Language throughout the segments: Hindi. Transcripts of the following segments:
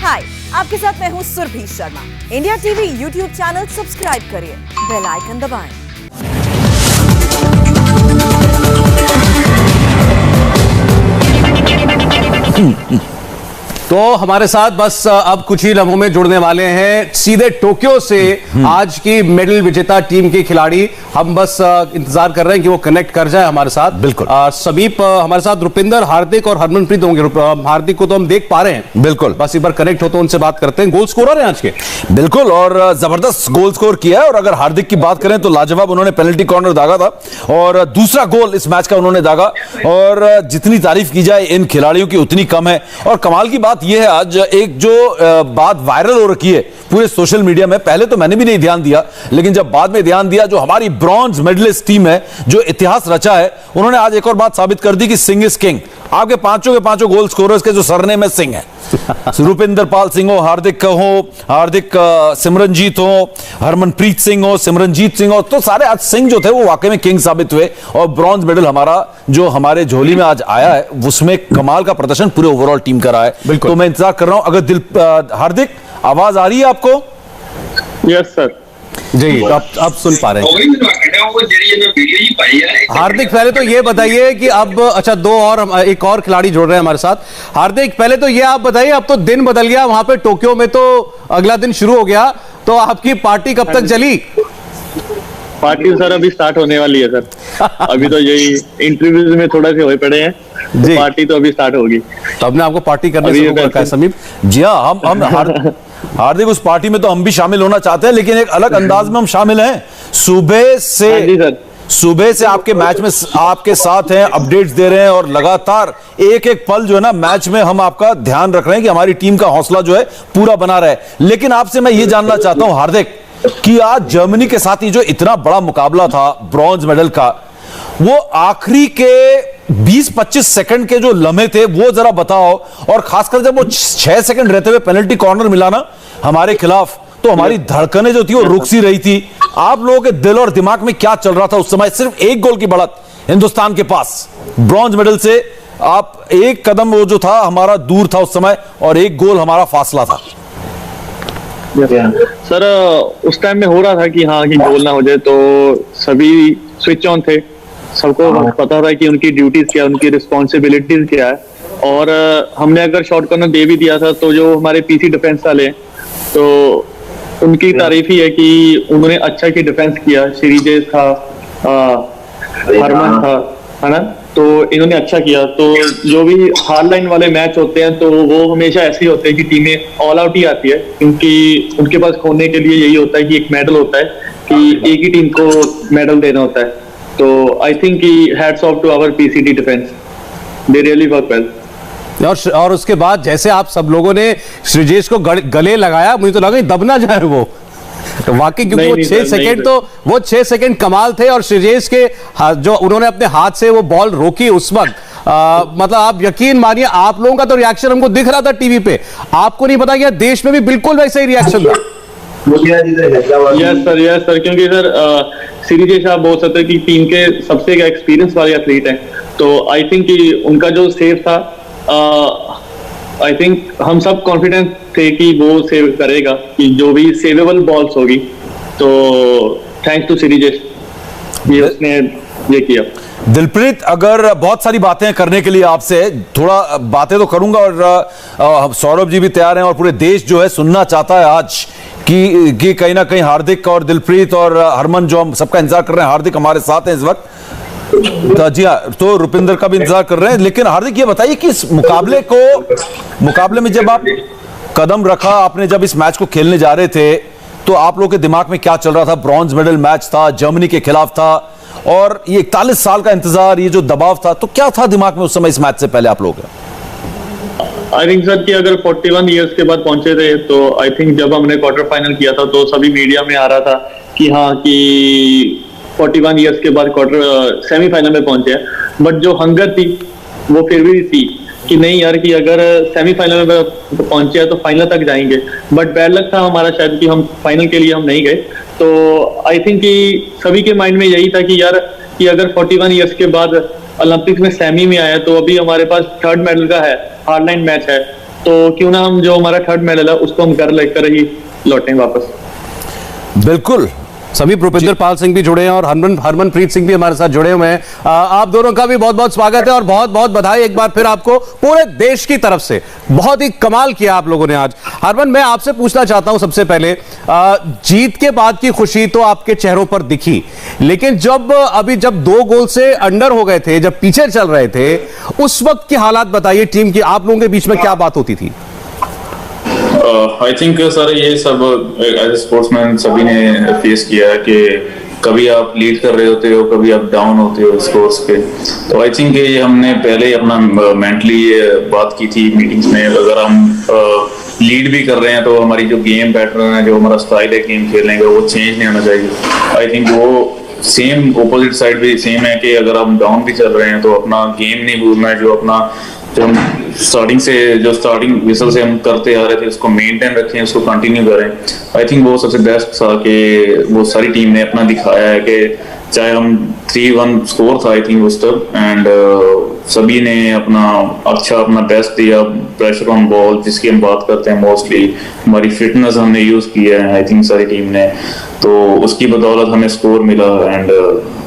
हाय, आपके साथ मैं हूँ Surabhi Sharma. India TV YouTube channel subscribe करिए, बेल आइकन दबाएं। तो हमारे साथ बस अब कुछ ही लम्हों में जुड़ने वाले हैं सीधे टोक्यो से आज की मेडल विजेता टीम के खिलाड़ी। हम बस इंतजार कर रहे हैं कि वो कनेक्ट कर जाए हमारे साथ। बिल्कुल। समीप हमारे साथ रुपिंदर, हार्दिक और हरमनप्रीत होंगे। हार्दिक को तो हम देख पा रहे हैं, बिल्कुल। बस एक बार कनेक्ट हो तो उनसे बात करते हैं। गोल स्कोरर हैं आज के, बिल्कुल, और जबरदस्त गोल स्कोर किया है। और अगर हार्दिक की बात करें तो लाजवाब उन्होंने पेनल्टी कॉर्नर दागा था और दूसरा गोल इस मैच का उन्होंने दागा। और जितनी तारीफ की जाए इन खिलाड़ियों की उतनी कम है। और कमाल की बात यह है, आज एक जो बात वायरल हो रखी है पूरे सोशल मीडिया में, पहले तो मैंने भी नहीं ध्यान दिया, लेकिन जब बाद में ध्यान दिया, जो हमारी ब्रॉन्ज मेडलिस्ट टीम है जो इतिहास रचा है, उन्होंने आज एक और बात साबित कर दी कि सिंह इज किंग। आपके पांचों के पांचों गोल स्कोरर्स के जो सरनेम है सिंह है। रुपिंदर पाल सिंह हो, हार्दिक सिमरनजीत हो, हरमनप्रीत सिंह हो, सिमरनजीत सिंह हो, तो सारे आज सिंह जो थे वो वाकई में किंग साबित हुए। और ब्रॉन्ज मेडल हमारा जो हमारे झोली में आज आया है, उसमें कमाल का प्रदर्शन पूरे ओवरऑल टीम का रहा है। तो मैं इंतजार कर रहा हूं, अगर हार्दिक आवाज आ रही है आपको? यस सर जी अब सुन पा रहे हैं। हार्दिक, पहले तो ये बताइए कि अब अच्छा एक और खिलाड़ी जुड़ रहे हैं हमारे साथ। हार्दिक, पहले तो ये आप बताइए, अब तो दिन बदल गया वहां पे टोक्यो में, तो अगला दिन शुरू हो गया, तो आपकी पार्टी कब तक चली? पार्टी सर अभी स्टार्ट होने वाली है सर। अभी तो यही इंटरव्यूज में थोड़ा से हुए पड़े हैं, तो पार्टी तो अभी स्टार्ट होगी। तो हमने आपको पार्टी करने से रोक रखा है समीप जी। हाँ, हम हार्दिक उस पार्टी में तो हम भी शामिल होना चाहते हैं, लेकिन एक अलग अंदाज में हम शामिल हैं। सुबह से आपके मैच में आपके साथ हैं, अपडेट्स दे रहे हैं और लगातार एक एक पल जो है ना मैच में हम आपका ध्यान रख रहे हैं कि हमारी टीम का हौसला जो है पूरा बना रहे। लेकिन आपसे मैं ये जानना चाहता हूं हार्दिक कि आज जर्मनी के साथ ही जो इतना बड़ा मुकाबला था ब्रॉन्ज मेडल का, वो आखिरी के 20-25 सेकंड के जो लम्हे थे वो जरा बताओ। और खासकर जब वो 6 सेकंड रहते हुए पेनल्टी कॉर्नर मिला ना हमारे खिलाफ, तो हमारी धड़कनें जो थी वो रुक सी रही थी। आप लोगों के दिल और दिमाग में क्या चल रहा था उस समय? सिर्फ एक गोल की बढ़त हिंदुस्तान के पास, ब्रॉन्ज मेडल से आप एक कदम वो जो था हमारा दूर था उस समय, और एक गोल हमारा फासला था। सर उस टाइम में हो रहा था कि हाँ कि गोल ना हो जाए, तो सभी स्विच ऑन थे। सबको पता था कि उनकी ड्यूटीज क्या, उनकी रिस्पॉन्सिबिलिटीज क्या है। और हमने अगर शॉर्ट कॉर्नर दे भी दिया था, तो जो हमारे पीसी डिफेंस वाले हैं, तो उनकी तारीफ ही है कि उन्होंने अच्छा की डिफेंस किया। श्रीजेश था, हरमन था, है ना, तो इन्होंने अच्छा किया। तो जो भी हार्ड लाइन वाले मैच होते हैं, तो वो हमेशा ऐसे ही होते हैं कि टीमें ऑल आउट ही आती है, क्योंकि उनके पास खोने के लिए यही होता है कि एक मेडल होता है, कि एक ही टीम को मेडल देना होता है। तो I think hats off to our PCD defence, they really work well. और उसके बाद जैसे आप सब लोगों ने श्रीजेश को गले लगाया, मुझे तो लगा दब ना जाए वो, तो वाकई क्योंकि वो 6 सेकंड कमाल थे। और श्रीजेश के जो उन्होंने अपने हाथ से वो बॉल रोकी उस वक्त, मतलब आप यकीन मानिए, आप लोगों का तो रिएक्शन हमको दिख रहा था टीवी पे, आपको नहीं पता कि देश में भी बिल्कुल वैसा ही रिएक्शन था। यस सर, क्योंकि सर श्रीजेश आप बोल सकते हैं कि टीम के सबसे एक्सपीरियंस वाले एथलीट हैं। तो आई थिंक कि उनका जो सेव था, आई थिंक हम सब कॉन्फिडेंट थे कि वो सेव करेगा, कि जो भी सेवेबल बॉल्स होगी। तो थैंक्स टू श्रीजेश, ये उसने ये किया। दिलप्रीत, अगर बहुत सारी बातें करने के लिए आपसे, थोड़ा बातें तो करूंगा, और सौरभ जी भी तैयार हैं, और पूरे देश जो है सुनना चाहता है आज कि कहीं ना कहीं हार्दिक और दिलप्रीत और हरमन, जो हम सबका इंतजार कर रहे हैं, हार्दिक हमारे साथ हैं इस वक्त, जी हाँ, तो रुपिंदर का भी इंतजार कर रहे हैं। लेकिन हार्दिक, ये बताइए कि इस मुकाबले में जब आप कदम रखा, आपने जब इस मैच को खेलने जा रहे थे, तो आप लोगों के दिमाग में क्या चल रहा था? ब्रॉन्ज मेडल मैच था, जर्मनी के खिलाफ था, और ये 41 साल का इंतजार, ये जो दबाव था, तो क्या था दिमाग में उस समय इस मैच से पहले आप लोग? आई थिंक सर कि अगर 41 इयर्स के बाद पहुंचे थे, तो आई थिंक जब हमने क्वार्टर फाइनल किया था, तो सभी मीडिया में आ रहा था कि हाँ कि 41 इयर्स के बाद क्वार्टर सेमीफाइनल में पहुंचे हैं। बट जो हंगर थी वो फिर भी थी कि नहीं यार, कि अगर सेमीफाइनल में पहुंचे हैं तो फाइनल तक जाएंगे। बट बैड लक था हमारा शायद कि हम फाइनल के लिए हम नहीं गए। तो आई थिंक कि सभी के माइंड में यही था कि यार कि अगर 41 इयर्स के बाद ओलंपिक्स में सेमी में आया, तो अभी हमारे पास थर्ड मेडल का है, हार्ड लाइन मैच है, तो क्यों ना हम जो हमारा थर्ड मेडल है उसको हम घर लेकर ही लौटें वापस। बिल्कुल। सभी भूपिंदर पाल सिंह भी जुड़े हैं और हरमनप्रीत सिंह भी हमारे साथ जुड़े हुए हैं। आप दोनों का भी बहुत बहुत स्वागत है और बहुत बहुत बधाई एक बार फिर आपको पूरे देश की तरफ से। बहुत ही कमाल किया आप लोगों ने आज। हरमन, मैं आपसे पूछना चाहता हूं सबसे पहले, जीत के बाद की खुशी तो आपके चेहरों पर दिखी, लेकिन जब 2 गोल से अंडर हो गए थे, जब पीछे चल रहे थे, उस वक्त की हालात बताइए टीम की। आप लोगों के बीच में क्या बात होती थी? आई थिंक सर ये सब एज ए स्पोर्ट्समैन सभी ने फेस किया है कि कभी आप लीड कर रहे होते हो, कभी आप डाउन होते हो स्कोर्स पे। तो आई थिंक ये हमने पहले अपना मेंटली बात की थी मीटिंग्स में। अगर हम लीड भी कर रहे हैं तो हमारी जो गेम पैटर्न है, जो हमारा स्टाइल है गेम खेलने का, वो चेंज नहीं होना चाहिए। आई थिंक वो सेम ऑपोजिट साइड भी सेम है कि अगर हम डाउन भी चल रहे हैं तो अपना गेम नहीं भूलना है। जो हम स्टार्टिंग विसल से हम करते आ रहे थे उसको मेंटेन रखें, उसको कंटिन्यू करें। आई थिंक वो सबसे बेस्ट था कि वो सारी टीम ने अपना दिखाया है कि चाहे हम 3-1 स्कोर था आई थिंक उस तक, एंड सभी ने अपना बेस्ट दिया। प्रेशर ऑन बॉल जिसकी हम बात करते हैं मोस्टली, हमारी फिटनेस हमने यूज किया है आई थिंक सारी टीम ने, तो उसकी बदौलत हमें स्कोर मिला एंड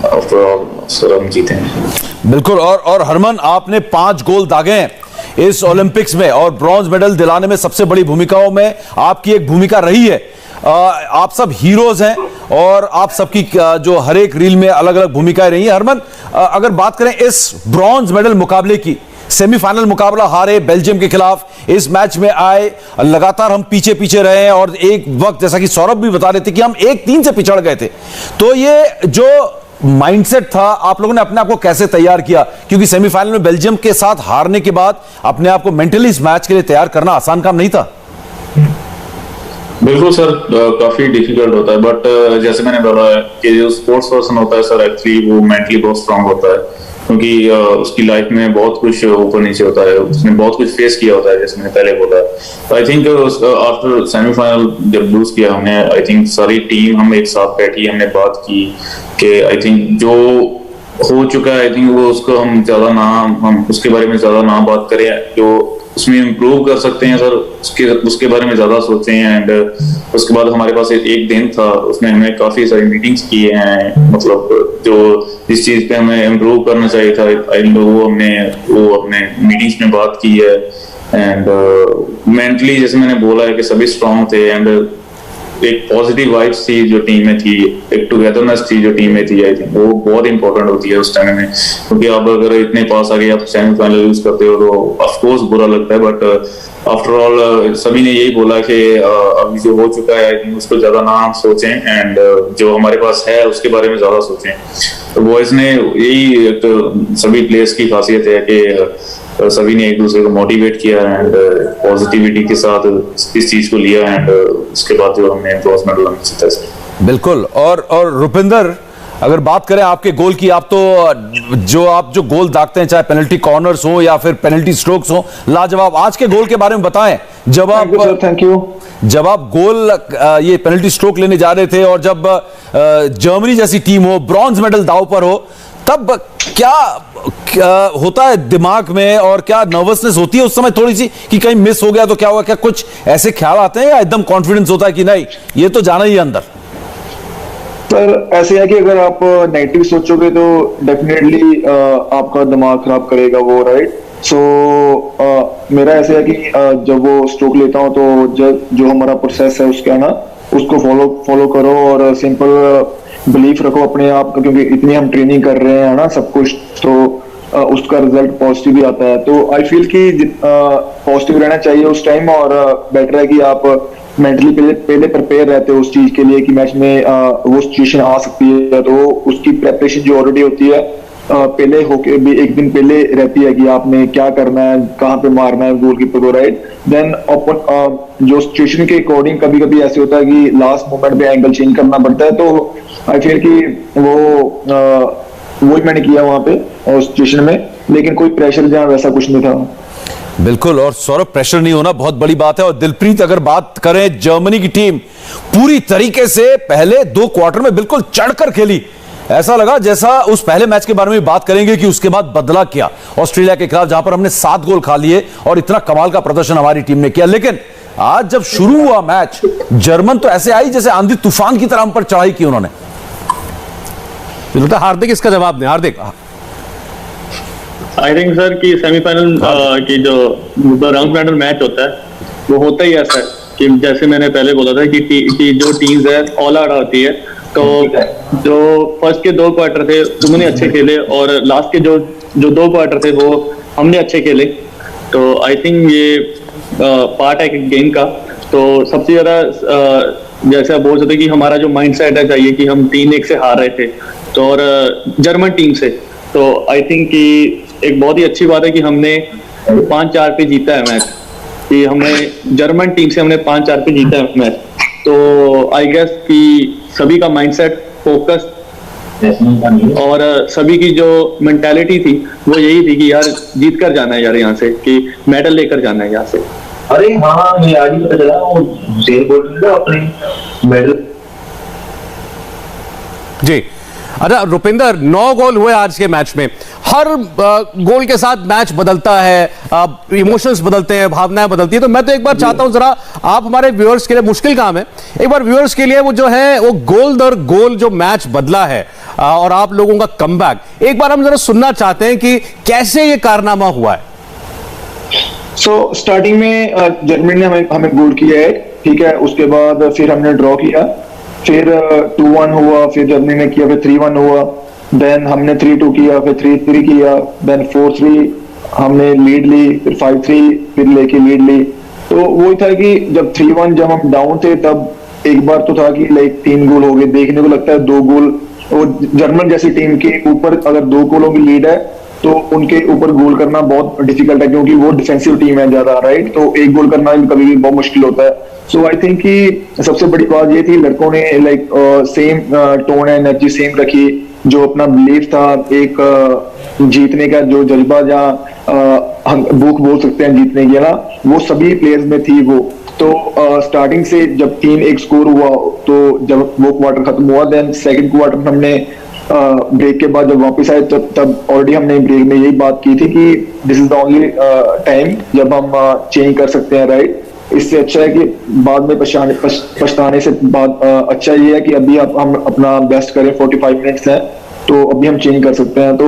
आफ्टर ऑल सर हम जीते हैं। बिल्कुल। और हरमन, आपने 5 गोल दागे हैं इस ओलंपिक्स में और ब्रॉन्ज मेडल दिलाने में सबसे बड़ी भूमिकाओं में आपकी एक भूमिका रही है। आप सब हीरोज हैं और आप सबकी जो हर एक रील में अलग अलग भूमिकाएं रही हैं। हरमन, अगर बात करें इस ब्रॉन्ज मेडल मुकाबले की, सेमीफाइनल मुकाबला हारे बेल्जियम के खिलाफ, इस मैच में आए, लगातार हम पीछे रहे हैं और एक वक्त जैसा कि सौरभ भी बता रहे थे कि हम 1-3 से पिछड़ गए थे। तो ये जो माइंडसेट था, आप लोगों ने अपने आप को कैसे तैयार किया? क्योंकि सेमीफाइनल में बेल्जियम के साथ हारने के बाद अपने आप को मेंटली इस मैच के लिए तैयार करना आसान काम नहीं था। बिल्कुल सर, काफी डिफिकल्ट होता है, बट जैसे मैंने बोला है कि जो स्पोर्ट्स पर्सन होता है सर, एक्चुअली वो मेंटली बहुत स्ट्रांग होता है, क्योंकि उसकी लाइफ में बहुत कुछ ऊपर नीचे होता है, उसने बहुत कुछ फेस किया होता है जैसे मैंने पहले बोला। तो आई थिंक आफ्टर सेमीफाइनल जब लूज किया हमने, आई थिंक सारी टीम हम एक साथ बैठी, हमने बात की कि आई थिंक जो हो चुका है आई थिंक वो उसको हम उसके बारे में ज्यादा ना बात करें, जो उसमें इम्प्रूव कर सकते हैं सर उसके बारे में ज्यादा सोचते हैं। एंड उसके बाद हमारे पास एक दिन था, उसमें हमने काफी सारी मीटिंग्स किए हैं, मतलब जो जिस चीज पे हमें इम्प्रूव करना चाहिए था वो अपने मीटिंग्स में बात की है। एंड मेंटली जैसे मैंने बोला है कि सभी स्ट्रांग थे एंड एक पॉजिटिव वाइब्स थी जो टीम में थी, एक टुगेदरनेस थी जो टीम में थी। आई थिंक वो बहुत इंपॉर्टेंट होती है उस टाइम में, क्योंकि आप अगर इतने पास आ गए, आप सेमीफाइनल यूज करते हो तो ऑफ कोर्स बुरा लगता है, बट आफ्टर ऑल सभी ने यही बोला कि अभी जो हो चुका है आई थिंक उसको ज्यादा ना सोचें एंड जो हमारे पास है उसके बारे में ज्यादा सोचें। तो बॉयज ने यही एक सभी प्लेयर्स की खासियत है कि सभी ने एक दूसरे को मोटिवेट किया एंड पॉजिटिविटी के साथ इस चीज को लिया एंड उसके बाद जो हमने ब्रॉन्ज मेडल जीता। बिल्कुल। और रुपिंदर, अगर बात करें आपके गोल की, आप जो गोल दागते हैं, चाहे पेनल्टी कॉर्नर्स हो या फिर पेनल्टी स्ट्रोक्स हो, लाजवाब। आज के गोल के बारे में बताएं। जब आप गोल ये पेनल्टी स्ट्रोक लेने जा रहे थे और जब जर्मनी जैसी टीम हो, ब्रॉन्ज मेडल दांव पर हो, तब क्या होता है दिमाग में और क्या नर्वसनेस होती है उस समय थोड़ी सी कि कहीं मिस हो गया तो क्या हुआ? क्या कुछ ऐसे ख्याल आते हैं या एकदम कॉन्फिडेंस होता है कि नहीं ये तो जाना ही है अंदर? सर ऐसे है कि अगर आप नेगेटिव सोचोगे तो डेफिनेटली आपका दिमाग खराब करेगा वो, राइट। सो मेरा ऐसे है कि जब वो स्ट्रोक लेता हूं तो जो हमारा प्रोसेस है उसका ना उसको फॉलो करो और सिंपल बिलीफ रखो अपने आप का, क्योंकि इतनी हम ट्रेनिंग कर रहे हैं ना सब कुछ, तो उसका रिजल्ट पॉजिटिव ही आता है। तो आई फील कि पॉजिटिव रहना चाहिए उस टाइम और बेटर है कि आप मेंटली पहले प्रिपेयर रहते हो उस चीज के लिए कि मैच में वो सिचुएशन आ सकती है, तो उसकी प्रेपरेशन जो ऑलरेडी होती है पहले होके भी एक दिन पहले रहती है कि आपने क्या करना है, कहाँ पे मारना है गोलकीपर को, राइट। देन जो सिचुएशन के अकॉर्डिंग कभी कभी ऐसे होता है कि लास्ट मोमेंट पे एंगल चेंज करना पड़ता है, तो आई फील कि वही मैंने किया वहां पे और सिचुएशन में, लेकिन कोई प्रेशर जहाँ वैसा कुछ नहीं था। बिल्कुल। और सौरभ, प्रेशर नहीं होना बहुत बड़ी बात है। और दिलप्रीत, अगर बात करें जर्मनी की टीम पूरी तरीके से पहले 2 क्वार्टर में बिल्कुल चढ़कर खेली, ऐसा लगा जैसा उस पहले मैच के बारे में बात करेंगे कि उसके बाद बदला क्या ऑस्ट्रेलिया के खिलाफ, जहां पर हमने 7 गोल खा लिए और इतना कमाल का प्रदर्शन हमारी टीम ने किया। लेकिन आज जब शुरू हुआ मैच, जर्मन तो ऐसे आई जैसे आंधी तूफान की तरह हम पर चढ़ाई की उन्होंने। हार्दिक इसका जवाब दें। हार्दिक, आई थिंक सर कि सेमीफाइनल की जो राउंड फाइनल मैच होता है वो होता ही ऐसा है कि जैसे मैंने पहले बोला था कि जो टीम्स है ऑल आउट होती है, तो जो फर्स्ट के 2 क्वार्टर थे उन्होंने अच्छे खेले और लास्ट के जो 2 क्वार्टर थे वो हमने अच्छे खेले। तो आई थिंक ये पार्ट है गेम का। तो सबसे ज्यादा जैसे आप बोल सकते कि हमारा जो माइंड सेट है चाहिए कि हम 3-1 से हार रहे थे तो और जर्मन टीम से, तो आई थिंक कि एक बहुत ही अच्छी बात है कि हमने 5-4 पे जीता है मैच, कि हमने जर्मन टीम से हमने 5-4 पे जीता है मैच। तो आई गेस कि सभी का माइंडसेट, फोकस और सभी की जो मेंटालिटी थी वो यही थी कि यार जीत कर जाना है यार, यहाँ से कि मेडल लेकर जाना है यहाँ से। अरे हाँ, मैं आज ही पता चला वो जेल बोल रहा अपने मेडल। जी अच्छा रुपिंदर, 9 गोल हुए आज के मैच में। हर गोल के साथ मैच बदलता है, इमोशंस बदलते हैं, भावनाएं बदलती है। तो मैं तो एक बार चाहता हूं जरा आप हमारे व्यूअर्स के लिए, मुश्किल काम है, एक बार व्यूअर्स के लिए वो जो है वो गोल दर गोल जो मैच बदला है और आप लोगों का कमबैक एक बार हम जरा सुनना चाहते हैं कि कैसे ये कारनामा हुआ है। स्टार्टिंग में जर्मनी ने हमें गोल किया है, ठीक है। उसके बाद फिर हमने ड्रॉ किया, फिर 2-1 हुआ, फिर जर्मनी ने किया, फिर 3-1 हुआ, देन हमने 3-2 किया, फिर 3-3 किया, देन 4-3 हमने लीड ली, फिर 5-3 फिर लेके लीड ली। तो वो था कि जब 3-1 जब हम डाउन थे तब एक बार तो था कि लाइक 3 गोल हो गए, देखने को लगता है 2 गोल, और जर्मन जैसी टीम के ऊपर अगर 2 गोलों की लीड है तो उनके ऊपर गोल करना बहुत डिफिकल्ट है, क्योंकि वो डिफेंसिव टीम है ज्यादा, राइट। तो एक गोल करना कभी भी बहुत मुश्किल होता है। सो आई थिंक कि सबसे बड़ी बात ये थी लड़कों ने like same tone and energy same रखी, जो अपना बिलीफ था, एक जीतने का जो जज्बा या भूख बोल सकते हैं जीतने की ना, वो सभी प्लेयर्स में थी वो। तो स्टार्टिंग से जब 3-1 स्कोर हुआ तो जब वो क्वार्टर खत्म हुआ, देन सेकंड क्वार्टर हमने ब्रेक के बाद जब वापस आए तब ऑलरेडी हमने ब्रेक में यही बात की थी कि this is the only time जब हम चेंज कर सकते हैं, राइट। इससे अच्छा है कि बाद में पछताने से बाद अच्छा ये है कि अभी हम अपना बेस्ट करें। 45 मिनट्स है तो अभी हम चेंज कर सकते हैं। तो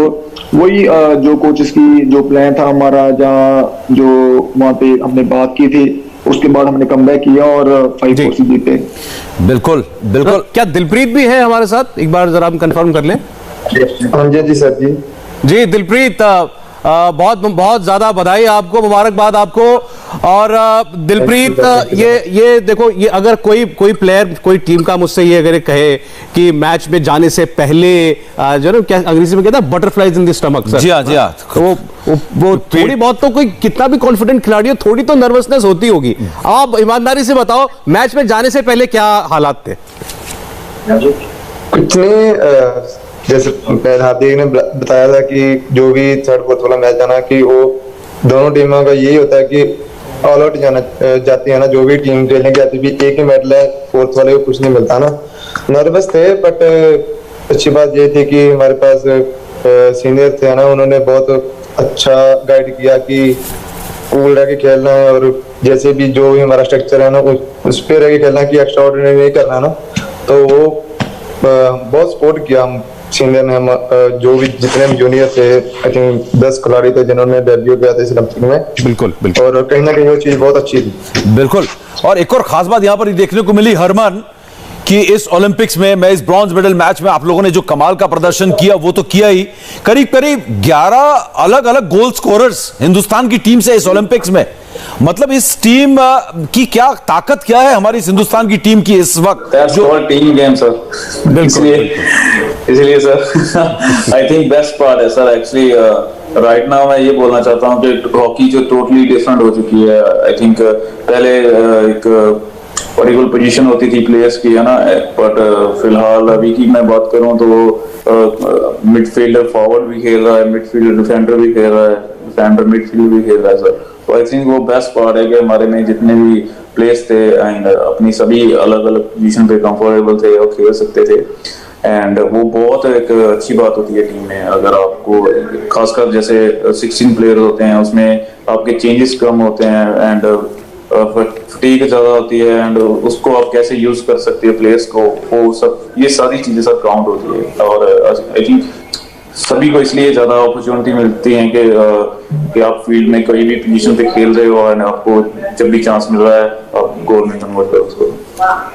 वही जो कोचेस की जो प्लान था हमारा, जहाँ जो वहाँ पे हमने बात की थी, उसके बाद हमने कमबैक किया और 5-4 से जीते। बिल्कुल बिल्कुल। तो क्या दिलप्रीत भी है हमारे साथ? एक बार जरा हम कंफर्म कर लें। हाँ जी सर जी। जी दिलप्रीत, बहुत बहुत ज्यादा बधाई आपको, मुबारकबाद आपको। और दिलप्रीत, ये देखो, ये अगर कोई प्लेयर, कोई टीम का मुझसे ये अगर कहे कि मैच में जाने से पहले जो ना क्या अंग्रेजी में कहता है butterflies in the stomach, sir. जी हाँ, जी हाँ। तो वो थोड़ी बहुत तो, कोई कितना भी कॉन्फिडेंट खिलाड़ी हो, थोड़ी तो नर्वसनेस होती होगी। आप ईमानदारी से बताओ, मैच में जाने से पहले क्या हालात थे? कुछ नहीं, जैसे हार्दिक ने बताया था कि जो भी थर्ड फोर्थ वाला मैच जाना, कि वो दोनों टीमों का यही होता है कि ऑल आउट जाती है ना, जो भी टीम खेलने की आती है, एक ही मेडल है, फोर्थ वाले को कुछ नहीं मिलता ना। नर्वस थे, बट अच्छी बात ये थी कि हमारे पास सीनियर थे ना, उन्होंने बहुत अच्छा गाइड किया कि कूल रह के खेलना है, और जैसे भी जो भी हमारा स्ट्रक्चर है ना उस पे रह के खेलना, कि एक्स्ट्रा ऑर्डिनरी नहीं करना ना। तो वो बहुत सपोर्ट किया हम सीनियर ने, हम जो भी जितने भी जूनियर थे, आई थिंक 10 खिलाड़ी थे जिन्होंने डेब्यू किया था इस ओलंपिक में। बिल्कुल बिल्कुल। और कहीं ना कहीं वो चीज बहुत अच्छी थी। बिल्कुल। और एक और खास बात यहां पर देखने को मिली हरमन, कि इस ओलंपिक्स में इस ब्रॉन्ज मेडल मैच में आप लोगों ने जो कमाल का प्रदर्शन किया वो तो किया ही, करीब करीब 11 अलग अलग गोल स्कोरर्स हिंदुस्तान की टीम से इस ओलंपिक्स में। मतलब इस टीम की क्या ताकत, क्या है हमारी हिंदुस्तान की टीम की इस वक्त? जो टीम गेम सर, इसलिए sir I think best part है सर एक्चुअली राइट नाउ। मैं ये बोलना चाहता हूँ कि हॉकी जो टोटली डिफरेंट हो चुकी है। आई थिंक पहले एक पर्टिकुलर पोजीशन होती थी प्लेयर्स की, है ना, बट फिलहाल अभी की मैं बात करूं तो मिडफील्डर फॉरवर्ड भी खेल रहा है, मिडफील्डर डिफेंडर भी खेल रहा है, डिफेंडर मिडफील्ड भी खेल रहा है सर। तो आई थिंक वो बेस्ट पार्ट है कि हमारे में जितने भी प्लेयर्स थे एंड अपनी सभी अलग अलग पोजीशन पे कंफर्टेबल थे और खेल सकते थे। एंड वो बहुत एक अच्छी बात होती है टीम में। अगर आपको खासकर जैसे 16 प्लेयर होते हैं उसमें आपके चेंजेस कम होते हैं एंड फटीग ज्यादा होती है एंड उसको आप कैसे यूज कर सकते हो प्लेयर्स को, वो सब ये सारी चीजें सब काउंट होती है। और आई थिंक सभी को इसलिए ज्यादा अपॉर्चुनिटी मिलती है कि आप फील्ड में कोई भी पोजीशन पे खेल रहे हो और आपको जब भी चांस मिल रहा है आप गोल में कन्वर्ट करो उसको।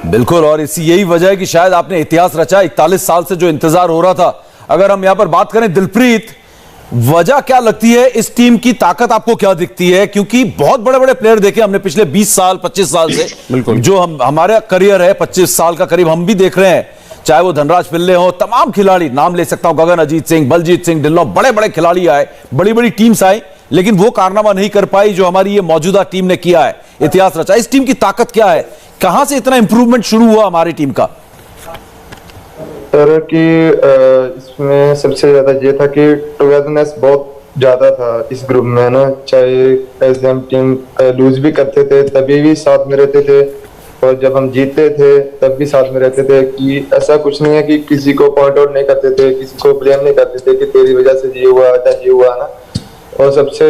बिल्कुल, और इसी यही वजह है कि शायद आपने इतिहास रचा। 41 साल से जो इंतजार हो रहा था। अगर हम यहां पर बात करें दिलप्रीत, वजह क्या लगती है, इस टीम की ताकत आपको क्या दिखती है? क्योंकि बहुत बड़े बड़े प्लेयर देखे हमने पिछले 20 साल 25 साल से, बिल्कुल जो हमारा करियर है 25 साल का करीब हम भी देख रहे हैं, चाहे वो धनराज पिल्ले हो, तमाम खिलाड़ी नाम ले सकता हूं, गगन अजीत सिंह, बलजीत सिंह ढिल्लों, बड़े बड़े खिलाड़ी आए, बड़ी बड़ी टीम्स आई, लेकिन वो कारनामा नहीं कर पाई जो हमारी ये मौजूदा टीम ने किया है, इतिहास रचा। इस टीम की ताकत क्या है, कहां से इतना इंप्रूवमेंट शुरू हुआ हमारी टीम का? सर कि इसमें सबसे ज्यादा ये था कि टुगेदरनेस बहुत ज्यादा था इस ग्रुप में ना, चाहे ऐसे हम टीम लूज भी करते थे तभी भी साथ में रहते थे और जब हम जीतते थे तब भी साथ में रहते थे। कि ऐसा कुछ नहीं है कि किसी को पॉइंट आउट नहीं करते थे, किसी को ब्लेम नहीं करते थे कि तेरी वजह से ये हुआ या ये हुआ ना। और सबसे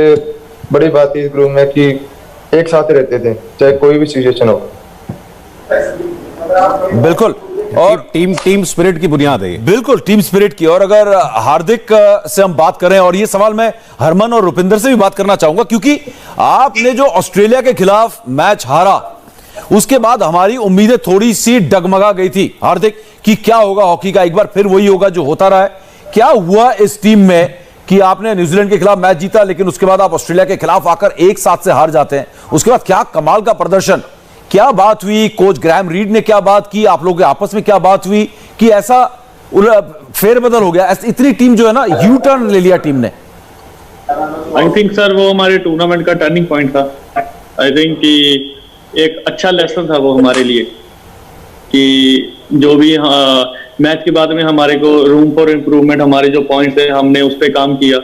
बड़ी बात इस ग्रुप में कि एक साथ रहते थे चाहे कोई भी सिचुएशन हो। बिल्कुल, और टीम स्पिरिट की बुनियाद है, बिल्कुल टीम स्पिरिट की। और अगर हार्दिक से हम बात करें, और ये सवाल मैं हरमन और रुपिंदर से भी बात करना चाहूंगा, क्योंकि आपने जो ऑस्ट्रेलिया के खिलाफ मैच हारा उसके बाद हमारी उम्मीदें थोड़ी सी डगमगा गई थी हार्दिक कि क्या होगा हॉकी का, एक बार फिर वही होगा जो होता रहा है। क्या हुआ इस टीम में कि आपने न्यूजीलैंड के खिलाफ मैच जीता लेकिन उसके बाद आप ऑस्ट्रेलिया के खिलाफ आकर एक साथ से हार जाते हैं? उसके बाद क्या कमाल का प्रदर्शन, क्या बात हुई, कोच ग्रैम रीड ने क्या बात की, आप लोगों के आपस में क्या बात हुई कि ऐसा फेरबदल हो गया, इतनी टीम जो है ना यू टर्न ले लिया टीम ने? आई थिंक सर वो हमारे टूर्नामेंट का टर्निंग पॉइंट था। आई थिंक कि एक अच्छा लेसन था वो हमारे लिए कि जो भी मैच के बाद में हमारे को रूम फॉर इम्प्रूवमेंट, हमारे जो पॉइंट्स है हमने उस पर काम किया।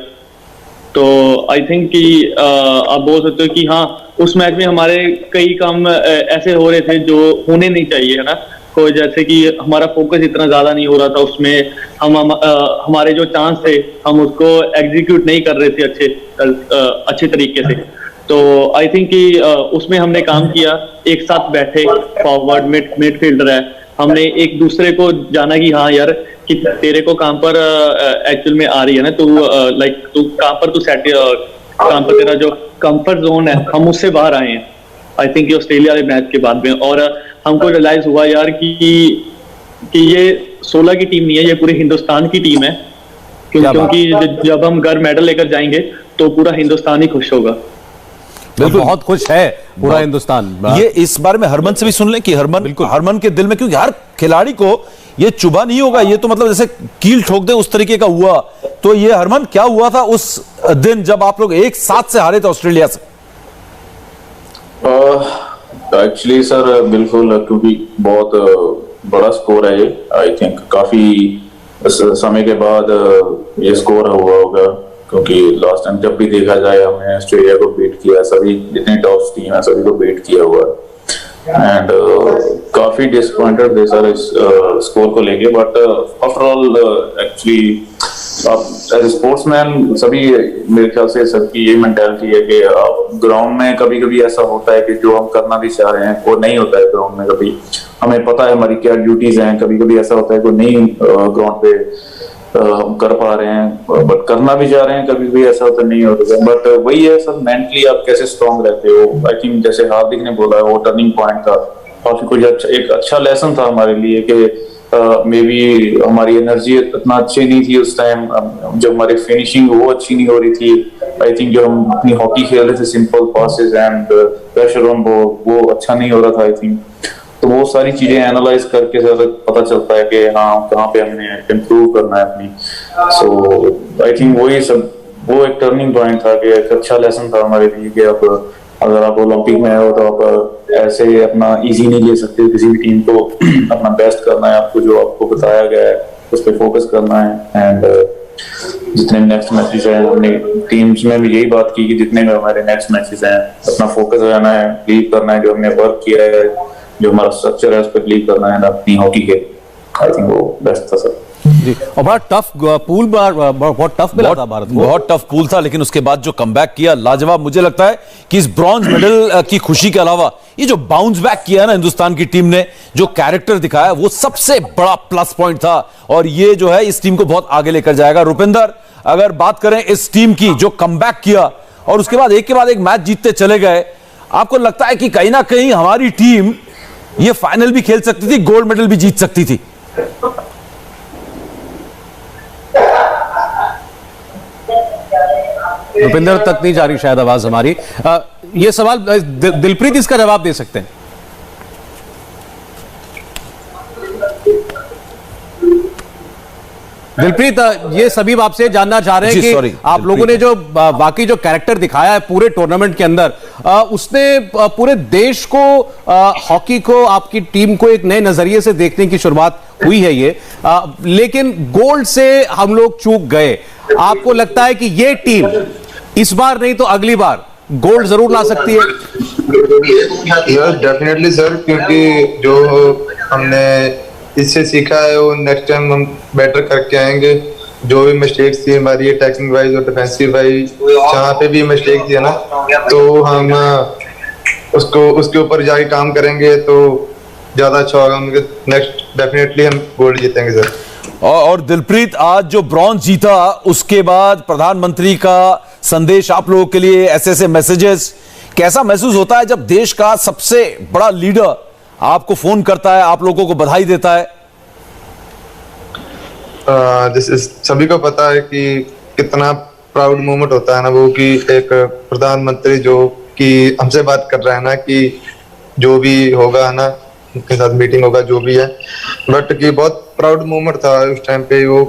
तो आई थिंक कि आप बोल सकते हो कि हाँ उस मैच में हमारे कई काम ऐसे हो रहे थे जो होने नहीं चाहिए, है ना। कोई जैसे कि हमारा फोकस इतना ज्यादा नहीं हो रहा था उसमें, हमारे जो चांस थे हम उसको एग्जीक्यूट नहीं कर रहे थे अच्छे तरीके से। तो आई थिंक कि उसमें हमने काम किया, एक साथ बैठे, फॉरवर्ड मिडफील्डर है, हमने एक दूसरे को जाना कि हाँ यार कि तेरे को काम पर एक्चुअल में आ रही है ना, तू लाइक तू काम पर, तू सेट काम पर, तेरा जो कंफर्ट जोन है हम उससे बाहर आए हैं। आई थिंक ऑस्ट्रेलिया वाले मैच के बाद में, और हमको रियलाइज हुआ यार कि ये 16 की टीम नहीं है, ये पूरे हिंदुस्तान की टीम है, क्योंकि जब हम घर मेडल लेकर जाएंगे तो पूरा हिंदुस्तान ही खुश होगा। बिल्कुल, बहुत खुश है पूरा हिंदुस्तान। ये इस बारे में हरमन से भी सुन लें कि हरमन के दिल में, क्योंकि हर खिलाड़ी को ये चुभा नहीं होगा, ये तो मतलब जैसे कील ठोक दे उस तरीके का हुआ। तो ये हरमन क्या हुआ था उस दिन जब आप लोग एक साथ से हारे थे ऑस्ट्रेलिया से? एक्चुअली सर बिल्कुल, क्योंकि बहुत बड़ा स्कोर है ये। आई थिंक काफी समय के बाद ये स्कोर हुआ होगा, क्योंकि लास्ट टाइम जब भी देखा जाए हमने ऑस्ट्रेलिया को बीट किया, सभी जितने टॉप टीम है सभी को बीट किया हुआ है। एंड काफी डिसअपॉइंटेड थे सर इस स्कोर को लेके, but after all actually as sportsman सभी, मेरे ख्याल से सबकी ये मेंटालिटी है कि ग्राउंड में कभी कभी ऐसा होता है कि जो हम करना भी चाह रहे हैं वो नहीं होता है ग्राउंड में। कभी हमें पता है हमारी क्या ड्यूटीज हैं, कभी कभी ऐसा होता है कि नहीं ग्राउंड पे हम कर पा रहे हैं, बट करना भी चाह रहे हैं, कभी भी ऐसा होता नहीं होता। बट वही है सर, मेंटली आप कैसे स्ट्रांग रहते हो। आई थिंक जैसे हार्दिक ने बोला वो टर्निंग पॉइंट था, काफी कुछ एक अच्छा लेसन था हमारे लिए कि मे बी हमारी एनर्जी इतना अच्छी नहीं थी उस टाइम, जब हमारी फिनिशिंग वो अच्छी नहीं हो रही थी। आई थिंक जो हम अपनी हॉकी खेल रहे थे, simple passes and pressure on ball, वो अच्छा नहीं हो रहा था। आई थिंक तो वो सारी चीजें एनालाइज करके पता चलता है कि हाँ कहाँ पे हमने इम्प्रूव करना है अपनी। सो आई थिंक वही सब, वो एक टर्निंग पॉइंट था कि एक अच्छा लेसन था हमारे लिए कि आप अगर आप ओलंपिक में हो तो आप ऐसे अपना इजी नहीं ले सकते, किसी भी टीम को अपना बेस्ट करना है, आपको जो आपको बताया गया है उस पर फोकस करना है। एंड जितने नेक्स्ट मैचेस हैं, हमने टीम्स में भी यही बात की कि जितने में हमारे नेक्स्ट मैचेस हैं अपना फोकस रहना है, बिलीव करना है, जो हमने वर्क किया है, जो हमारा स्ट्रक्चर है उस पर बिलीव करना है, अपनी हॉकी के आई थिंक वो बेस्ट था सर। जी, और बड़ा टफ पूल, बहुत टफ मिला था भारत को, बहुत टफ पूल था, लेकिन उसके बाद जो कमबैक किया लाजवाब। मुझे लगता है कि इस ब्रॉन्ज मेडल की खुशी के अलावा ये जो बाउंस बैक किया ना हिंदुस्तान की टीम ने, जो कैरेक्टर दिखाया, वो सबसे बड़ा प्लस पॉइंट था और ये जो है इस टीम को बहुत आगे लेकर जाएगा। रुपिंदर, अगर बात करें इस टीम की जो कमबैक किया और उसके बाद एक मैच जीतते चले गए, आपको लगता है कि कहीं ना कहीं हमारी टीम ये फाइनल भी खेल सकती थी, गोल्ड मेडल भी जीत सकती थी? रुपिंदर तक नहीं जा रही शायद आवाज हमारी। ये सवाल दिलप्रीत इसका जवाब दे सकते हैं। दिलप्रीत, ये सभी आपसे जानना चाह रहे हैं कि आप लोगों ने जो बाकी जो कैरेक्टर दिखाया है पूरे टूर्नामेंट के अंदर, उसने पूरे देश को, हॉकी को, आपकी टीम को एक नए नजरिए से देखने की शुरुआत हुई है ये, लेकिन गोल्ड से हम लोग चूक गए। आपको लगता है कि ये टीम इस बार नहीं तो अगली बार गोल्ड जरूर ला सकती है? डेफिनेटली सर, क्योंकि जो हमने इससे सीखा है वो नेक्स्ट टाइम हम बेटर करके आएंगे। जो भी मिस्टेक्स थी हमारी अटैकिंग वाइज और डिफेंसिव वाइज, जहाँ पे भी मिस्टेक थी ना, तो हम उसको उसके ऊपर जाके काम करेंगे तो ज्यादा अच्छा होगा। नेक्स्ट डेफिनेटली हम गोल्ड जीतेंगे सर। और दिलप्रीत, आज जो ब्रॉन्ज जीता उसके बाद प्रधानमंत्री का संदेश आप लोगों के लिए, ऐसे मैसेजेस, कैसा महसूस होता है जब देश का सबसे बड़ा लीडर आपको फोन करता है, आप लोगों को बधाई देता है? जैसे सभी को पता है कि कितना प्राउड मोमेंट होता है ना वो, कि एक प्रधानमंत्री जो कि हमसे बात कर रहा है ना, कि जो भी होगा ना उनके साथ मीटिंग होगा जो भी है, बट कि बहुत प्राउड मोमेंट था उस टाइम पे। वो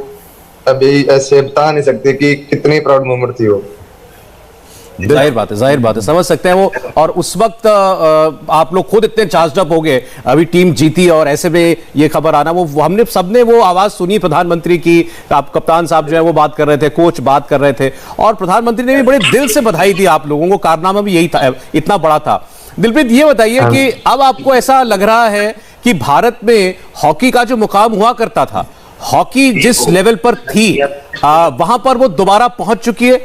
अभी ऐसे बता नहीं सकते कि कितनी प्राउड मोमेंट थी वो। जाहिर बात है, समझ सकते हैं वो। और उस वक्त आप लोग खुद इतने चार्ज अप हो गए, अभी टीम जीती और ऐसे में ये खबर आना, वो हमने सबने वो आवाज सुनी प्रधानमंत्री की। आप कप्तान साहब जो है वो बात कर रहे थे, कोच बात कर रहे थे, और प्रधानमंत्री ने भी बड़े दिल से बधाई दी आप लोगों को। कारनामा भी यही था, इतना बड़ा था। दिलप्रीत, ये बताइए कि अब आपको ऐसा लग रहा है कि भारत में हॉकी का जो मुकाम हुआ करता था, हॉकी जिस लेवल पर थी, वहां पर वो दोबारा पहुंच चुकी है?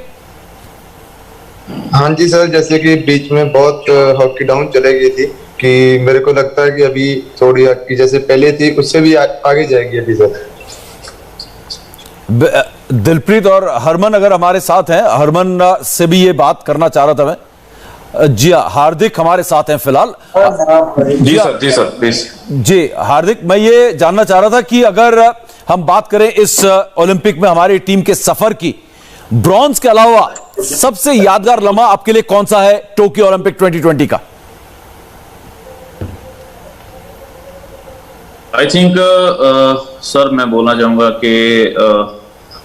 हाँ जी सर, जैसे कि बीच में बहुत हॉकी डाउन चले गई थी, कि मेरे को लगता है कि अभी थोड़ी हॉकी जैसे पहले थी उससे भी आगे जाएगी अभी सर। दिलप्रीत और हरमन अगर हमारे साथ हैं, हरमन से भी ये बात करना चाह रहा था मैं। जी हार्दिक हमारे साथ हैं फिलहाल। जी सर प्लीज। जी हार्दिक, मैं ये जानना चाह रहा था कि अगर हम बात करें इस ओलंपिक में हमारी टीम के सफर की, ब्रॉन्ज के अलावा सबसे यादगार लम्हा आपके लिए कौन सा है टोक्यो ओलंपिक 2020 का? आई थिंक सर मैं बोलना चाहूंगा कि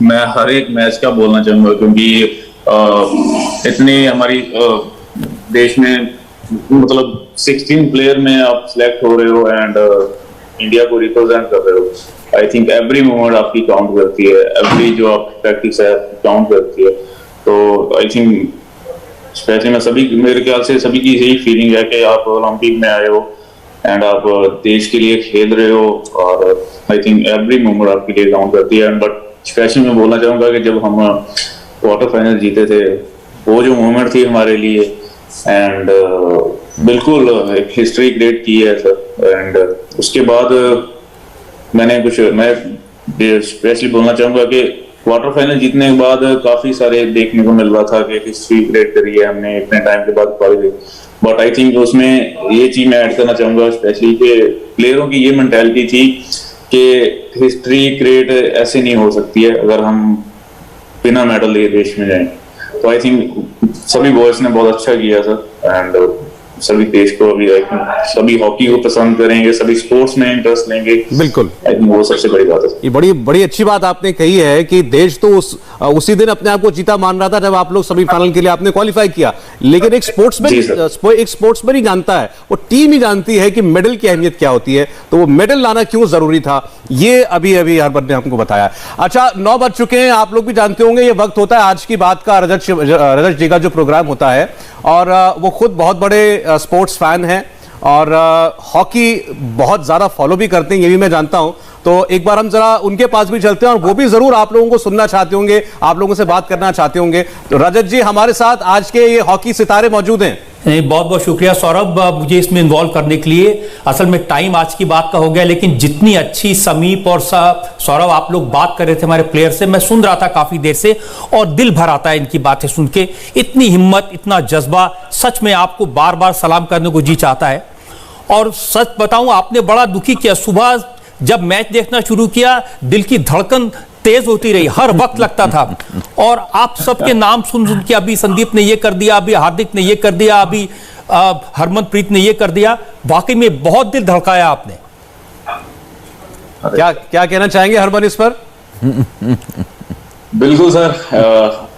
मैं हर एक मैच का बोलना चाहूंगा, क्योंकि इतनी हमारी देश में मतलब 16 प्लेयर में आप सिलेक्ट हो रहे हो एंड इंडिया को रिप्रेजेंट कर रहे हो। आई थिंक एवरी मोमेंट आपकी काउंट करती है, एवरी जो आप प्रैक्टिस है काउंट करती है। तो आई थिंक स्पेशली मैं सभी, मेरे ख्याल से सभी की यही फीलिंग है कि आप ओलंपिक में आए हो एंड आप देश के लिए खेल रहे हो, और आई थिंक एवरी मोमेंट आपके लिए काउंट करती है। बट स्पेशली मैं बोलना चाहूंगा कि जब हम क्वार्टर फाइनल जीते थे, वो जो मोमेंट थी हमारे लिए, एंड बिल्कुल एक हिस्ट्री क्रिएट की है सर। एंड उसके बाद मैं स्पेशली बोलना चाहूंगा कि क्वार्टर फाइनल जीतने के बाद काफी सारे देखने को मिल रहा था कि हिस्ट्री क्रिएट करी है हमने इतने टाइम के बाद क्वालिफाई। बट आई थिंक उसमें ये चीज मैं ऐड करना चाहूंगा स्पेशली कि प्लेयरों की ये मेंटालिटी थी कि हिस्ट्री क्रिएट ऐसे नहीं हो सकती है अगर हम बिना मेडल लिए देश में जाएं। तो आई थिंक सभी बॉयज ने बहुत अच्छा किया सर, एंड सभी देश को अभी सभी हॉकी को पसंद करेंगे, सभी स्पोर्ट्स में इंटरेस्ट लेंगे। बिल्कुल, आई थिंक वो सबसे बड़ी बात है। ये बड़ी अच्छी बात आपने कही है कि देश तो उसी दिन अपने आप को जीता मान रहा था जब आप लोग सेमीफाइनल के लिए आपने क्वालिफाई किया, लेकिन एक स्पोर्ट्समैन ही जानता है, वो टीम ही जानती है कि मेडल की अहमियत क्या होती है, तो वो मेडल लाना क्यों जरूरी था, ये अभी हरमन ने हमको बताया। अच्छा, 9 बज चुके हैं, आप लोग भी जानते होंगे ये वक्त होता है आज की बात का, रजत जी का जो प्रोग्राम होता है, और वो खुद बहुत बड़े स्पोर्ट्स फैन हैं और हॉकी बहुत ज़्यादा फॉलो भी करते हैं, ये भी मैं जानता हूं। तो एक बार हम जरा उनके पास भी चलते हैं और वो भी जरूर आप लोगों को सुनना चाहते होंगे, आप लोगों से बात करना चाहते होंगे। तो रजत जी हमारे साथ आज के ये हॉकी सितारे मौजूद हैं। बहुत बहुत शुक्रिया सौरभ, मुझे इसमें इन्वॉल्व करने के लिए। असल में टाइम आज की बात का हो गया, लेकिन जितनी अच्छी समीप और सौरभ आप लोग बात कर रहे थे हमारे प्लेयर से, मैं सुन रहा था काफी देर से और दिल भर आता है इनकी बातें सुन के। इतनी हिम्मत, इतना जज्बा, सच में आपको बार बार सलाम करने को जी चाहता है। और सच बताऊं, आपने बड़ा दुखी किया। सुबह जब मैच देखना शुरू किया, दिल की धड़कन तेज होती रही, हर वक्त लगता था। और आप सबके नाम सुन सुन के, अभी संदीप ने ये कर दिया, अभी हार्दिक ने ये कर दिया, अभी हरमनप्रीत ने ये कर दिया, वाकई में बहुत दिल धड़काया आपने। क्या क्या कहना चाहेंगे हरमन इस पर? बिल्कुल सर,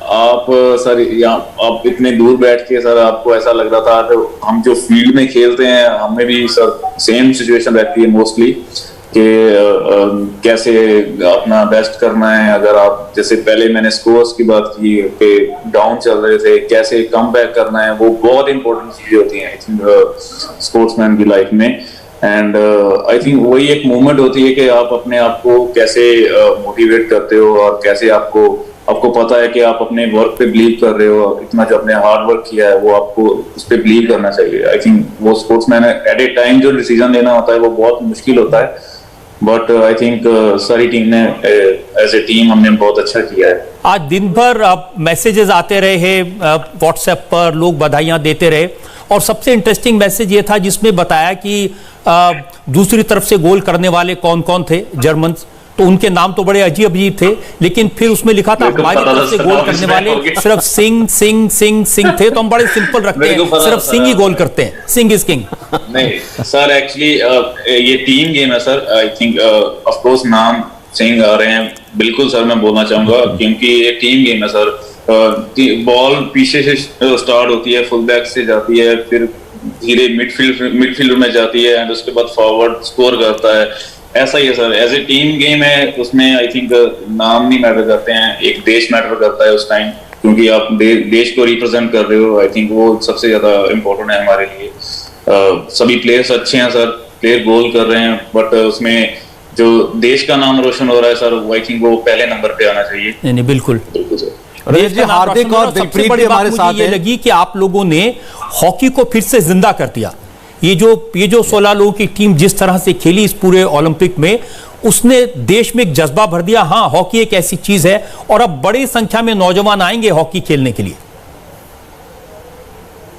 आप सर यहाँ आप इतने दूर बैठ के सर आपको ऐसा लग रहा था, तो हम जो फील्ड में खेलते हैं हमें भी सर सेम सिचुएशन रहती है मोस्टली कि कैसे अपना बेस्ट करना है। अगर आप जैसे पहले मैंने स्कोर्स की बात की कि डाउन चल रहे थे, कैसे कम बैक करना है, वो बहुत इंपॉर्टेंट चीजें होती हैं आई थिंक स्पोर्ट्समैन की लाइफ में। एंड आई थिंक वही एक मोमेंट होती है कि आप अपने आप को कैसे मोटिवेट करते हो और कैसे आपको पता है कि आप अपने वर्क पे बिलीव कर रहे हो, इतना जो आपने हार्ड वर्क किया है वो आपको उस पर बिलीव करना चाहिए। आई थिंक वो स्पोर्ट्समैन एट ए टाइम जो डिसीजन लेना होता है वो बहुत मुश्किल होता है, बट आई थिंक सारी टीम ने एज ए टीम हमने बहुत अच्छा किया है। आज दिन भर मैसेजेस आते रहे व्हाट्सएप पर, लोग बधाइयां देते रहे और सबसे इंटरेस्टिंग मैसेज ये था जिसमें बताया कि दूसरी तरफ से गोल करने वाले कौन कौन थे जर्मन, तो उनके नाम तो बड़े अजीब अजीब थे, लेकिन फिर उसमें लिखा था हमारी तरफ से गोल करने वाले सिर्फ सिंह सिंह सिंह सिंह थे। तो हम बड़े सिंपल रखते हैं, सिर्फ सिंह ही गोल करते हैं, सिंह इज किंग। नहीं सर, एक्चुअली ये टीम गेम है sir. I think of course नाम सिंह आ रहे हैं, बिल्कुल सर मैं बोलना चाहूंगा क्योंकि ये टीम गेम है सर। बॉल पीछे से स्टार्ट होती है, फुल बैक से जाती है, फिर धीरे मिडफील्ड में जाती है एंड उसके बाद फॉरवर्ड स्कोर करता है। ऐसा ही है sir, as a team game है, उसमें आई थिंक नाम नहीं मैटर करते हैं, एक देश मैटर करता है उस टाइम, क्योंकि आप देश को रिप्रेजेंट कर रहे हो। आई थिंक वो सबसे ज्यादा इम्पोर्टेंट है हमारे लिए। सभी प्लेयर्स अच्छे हैं सर, प्लेयर गोल कर रहे हैं, बट उसमें जो देश का नाम रोशन हो रहा है सर, आई थिंक वो पहले नंबर पे आना चाहिए। नहीं बिल्कुल जी, हार्दिक और दिलप्रीत भी हमारे साथ ये लगी कि आप लोगों ने हॉकी को फिर से जिंदा कर दिया। ये जो 16 लोगों की टीम जिस तरह से खेली इस पूरे ओलंपिक में, उसने देश में एक जज्बा भर दिया। हाँ, हॉकी एक ऐसी चीज है और अब बड़ी संख्या में नौजवान आएंगे हॉकी खेलने के लिए।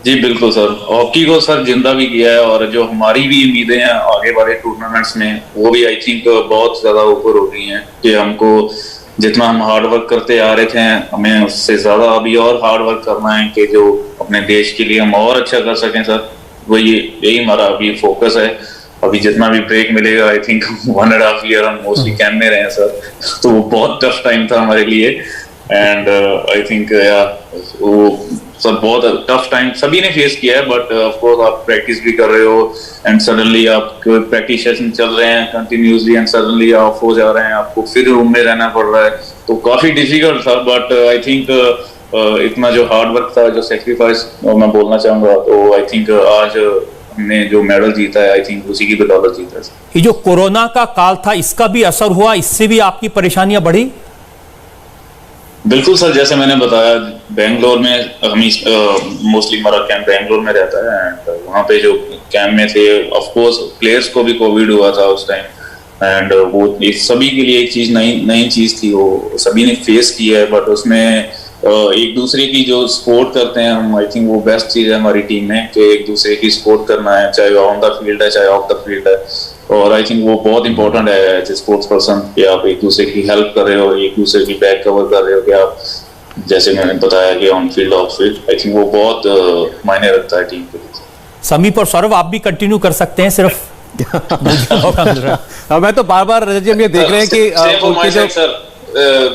जी बिल्कुल सर, हॉकी को सर जिंदा भी किया है और जो हमारी भी उम्मीदें हैं आगे वाले टूर्नामेंट्स में, वो भी आई थिंक बहुत ज्यादा ऊपर हो गई हैं कि हमको जितना हम हार्ड वर्क करते आ रहे थे, हमें उससे ज्यादा अभी और हार्ड वर्क करना है कि जो अपने देश के लिए हम और अच्छा कर सकें सर। वही यही हमारा अभी फोकस है। अभी जितना भी ब्रेक मिलेगा, आई थिंक 1.5 ईयर हम मोस्टली कैंप में रहे हैं सर, तो वो बहुत टफ टाइम था हमारे लिए। एंड आई थिंक वो सब बहुत टफ टाइम सभी ने फेस किया है, बट ऑफ कोर्स आप प्रैक्टिस भी कर रहे हो एंड सडनली आप प्रैक्टिस सेशन चल रहे हैं कंटिन्यूसली एंड सडनली ऑफ हो जा रहे हैं, आपको फिर रूम में रहना पड़ रहा है, तो काफी डिफिकल्ट था। बट आई थिंक इतना जो हार्ड वर्क था, जो सेक्रीफाइस मैं बोलना चाहूंगा, तो आई थिंक आज हमने जो मेडल जीता है, आई थिंक उसी की बदौलत जीता है। ये जो कोरोना का काल था, इसका भी असर हुआ, इससे भी आपकी परेशानियां बढ़ी? बिल्कुल सर, जैसे मैंने बताया बेंगलोर में हम मोस्टली हमारा कैंप बेंगलोर में रहता है एंड वहाँ पे जो कैंप में थे, ऑफ कोर्स प्लेयर्स को भी कोविड हुआ था उस टाइम एंड वो सभी के लिए एक चीज नई चीज थी, वो सभी ने फेस की है। बट उसमें एक दूसरे की जो सपोर्ट करते हैं हम, आई थिंक वो बेस्ट चीज है हमारी टीम में कि एक दूसरे की सपोर्ट करना है, चाहे ऑन द फील्ड है चाहे ऑफ द फील्ड है। और आई थिंक वो बहुत इंपॉर्टेंट है एज ए स्पोर्ट्स पर्सन कि आप एक दूसरे की हेल्प कर रहे हो, एक दूसरे की बैक कवर कर रहे हो, कि आप जैसे मैंने बताया कि on field of field, I think वो बहुत मायने रखता है टीम के लिए। समीप और सौरभ आप भी कंटिन्यू कर सकते हैं, सिर्फ मैं तो बार-बार रजत जी हम ये देख रहे हैं कि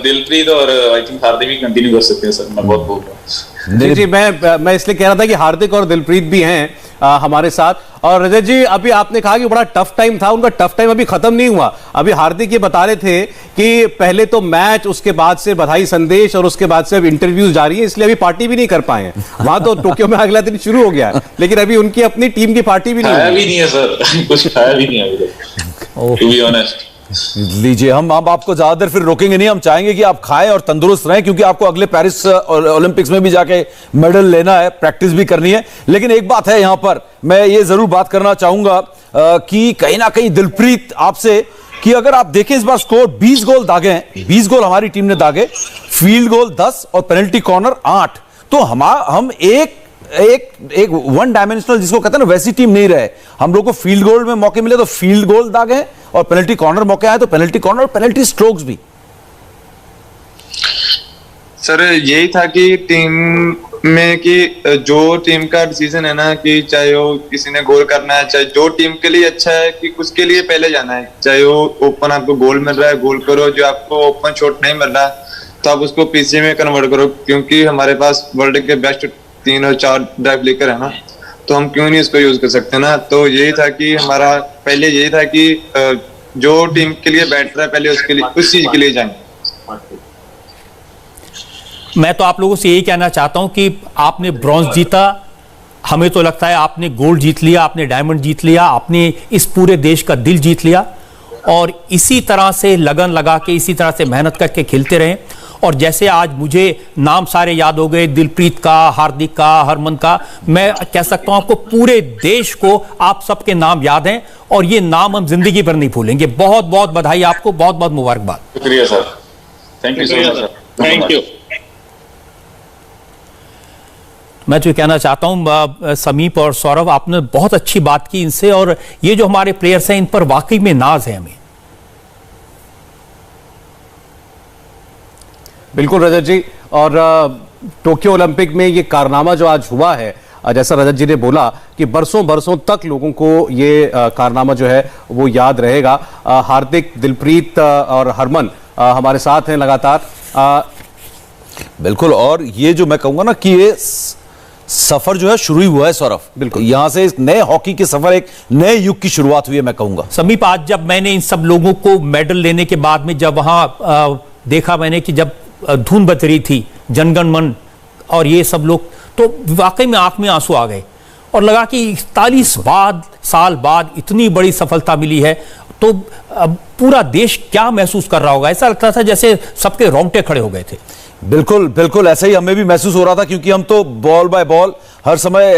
दिलप्रीत और आई थिंक हार्दिक भी कंटिन्यू कर सकते हैं सर, मैं बहुत बोल रहा हूँ। जी, मैं इसलिए कह रहा था कि हार्दिक और दिलप्रीत भी हैं हमारे साथ। और रजत जी, अभी आपने कहा कि बड़ा टफ टाइम था, उनका टफ टाइम अभी खत्म नहीं हुआ। अभी हार्दिक ये बता रहे थे कि पहले तो मैच, उसके बाद से बधाई संदेश और उसके बाद से अब इंटरव्यूज जारी है, इसलिए अभी पार्टी भी नहीं कर पाए हैं। वहां तो टोक्यो में अगला दिन शुरू हो गया है, लेकिन अभी उनकी अपनी टीम की पार्टी भी नहीं है सर, कुछ खाया भी नहीं अभी तक, टू बी ऑनेस्ट। लीजिए, हम आपको ज्यादा देर फिर रोकेंगे नहीं। हम चाहेंगे कि आप खाएं और तंदुरुस्त रहें, क्योंकि आपको अगले पेरिस ओलंपिक्स में भी जाके मेडल लेना है, प्रैक्टिस भी करनी है। लेकिन एक बात है, यहां पर मैं ये जरूर बात करना चाहूंगा कि कहीं ना कहीं दिलप्रीत आपसे, कि अगर आप देखें इस बार स्कोर 20 गोल दागे हैं, 20 गोल हमारी टीम ने दागे, फील्ड गोल 10 और पेनल्टी कॉर्नर 8। तो हम एक वन डायमेंशनल जिसको कहते हैं ना, वैसी टीम नहीं रहे। हम लोग को फील्ड गोल में मौके मिले तो फील्ड गोल दागे हैं, और पेनल्टी कॉर्नर मौके आए तो पेनल्टी कॉर्नर और पेनल्टी स्ट्रोक्स भी। सर यही था कि टीम में कि जो टीम का डिसीजन है ना, कि चाहे वो किसी ने गोल करना है, चाहे जो टीम के लिए अच्छा है कि उसके लिए पहले जाना है। चाहे वो ओपन आपको गोल मिल रहा है, गोल करो। जो आपको ओपन शॉट नहीं मिल रहा तो आप उसको पीसी में कन्वर्ट करो, क्योंकि हमारे पास वर्ल्ड के बेस्ट 3 और 4 ड्राइव लेकर है ना, तो हम क्यों नहीं इसको यूज कर सकते ना। तो यही था कि हमारा पहले यही था कि जो टीम के लिए बैठ रहा है पहले उसके लिए, उस चीज के लिए जाएं। मैं तो आप लोगों से यही कहना चाहता हूं कि आपने ब्रॉन्ज जीता, हमें तो लगता है आपने गोल्ड जीत लिया, आपने डायमंड जीत लिया, आपने इस पूरे देश का दिल जीत लिया। और इसी तरह से लगन लगा के, इसी तरह से मेहनत करके खेलते रहें। और जैसे आज मुझे नाम सारे याद हो गए, दिलप्रीत का, हार्दिक का, हरमन का, मैं कह सकता हूं आपको पूरे देश को आप सबके नाम याद हैं, और ये नाम हम जिंदगी भर नहीं भूलेंगे। बहुत बहुत बधाई आपको, बहुत बहुत मुबारकबाद। शुक्रिया sir, thank you so much sir, thank you. मैं तो ये कहना चाहता हूं समीप और सौरभ, आपने बहुत अच्छी बात की इनसे, और ये जो हमारे प्लेयर्स हैं इन पर वाकई में नाज है हमें। बिल्कुल रजत जी, और टोक्यो ओलंपिक में ये कारनामा जो आज हुआ है, जैसा रजत जी ने बोला कि बरसों बरसों तक लोगों को ये कारनामा जो है वो याद रहेगा। हार्दिक, दिलप्रीत और हरमन हमारे साथ हैं लगातार। बिल्कुल, और ये जो मैं कहूंगा ना कि ये सफर जो है शुरू ही हुआ है सौरभ। बिल्कुल, यहां से इस नए हॉकी के सफर, एक नए युग की शुरुआत हुई है, मैं कहूंगा। समीप, आज जब मैंने इन सब लोगों को मेडल लेने के बाद में जब वहां देखा मैंने कि जब धुन बज रही थी, जनगण मन और ये सब लोग, तो वाकई में आंख में आंसू आ गए और लगा कि 41 साल बाद इतनी बड़ी सफलता मिली है। तो पूरा देश क्या महसूस कर रहा होगा? ऐसा लगता था जैसे सबके रोंगटे खड़े हो गए थे। बिल्कुल बिल्कुल, ऐसा ही हमें भी महसूस हो रहा था, क्योंकि हम तो बॉल बाय बॉल हर समय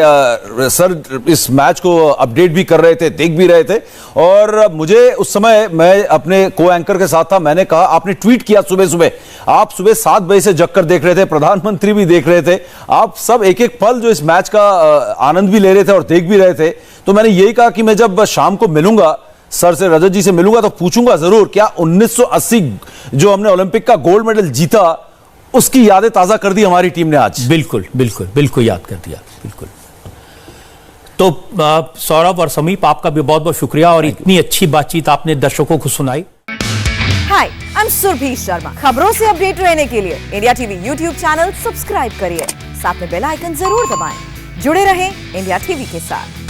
सर इस मैच को अपडेट भी कर रहे थे, देख भी रहे थे। और मुझे उस समय, मैं अपने को एंकर के साथ था, मैंने कहा, आपने ट्वीट किया सुबह सुबह, आप सुबह 7 बजे से जग कर देख रहे थे, प्रधानमंत्री भी देख रहे थे, आप सब एक एक पल जो इस मैच का आनंद भी ले रहे थे और देख भी रहे थे। तो मैंने यही कहा कि मैं जब शाम को मिलूंगा सर से, रजत जी से मिलूंगा, तो पूछूंगा जरूर क्या 1980 जो हमने ओलंपिक का गोल्ड मेडल जीता उसकी यादें ताजा कर दी हमारी टीम ने आज। बिल्कुल बिल्कुल बिल्कुल याद कर दिया, बिल्कुल। तो सौरभ और समीप, आपका भी बहुत बहुत शुक्रिया, और इतनी अच्छी बातचीत आपने दर्शकों को सुनाई। हाय, आई एम सुरभि शर्मा। खबरों से अपडेट रहने के लिए India TV YouTube channel subscribe करिए, साथ में बेल आइकन जरूर दबाएं। जुड़े रहें इंडिया टीवी के साथ।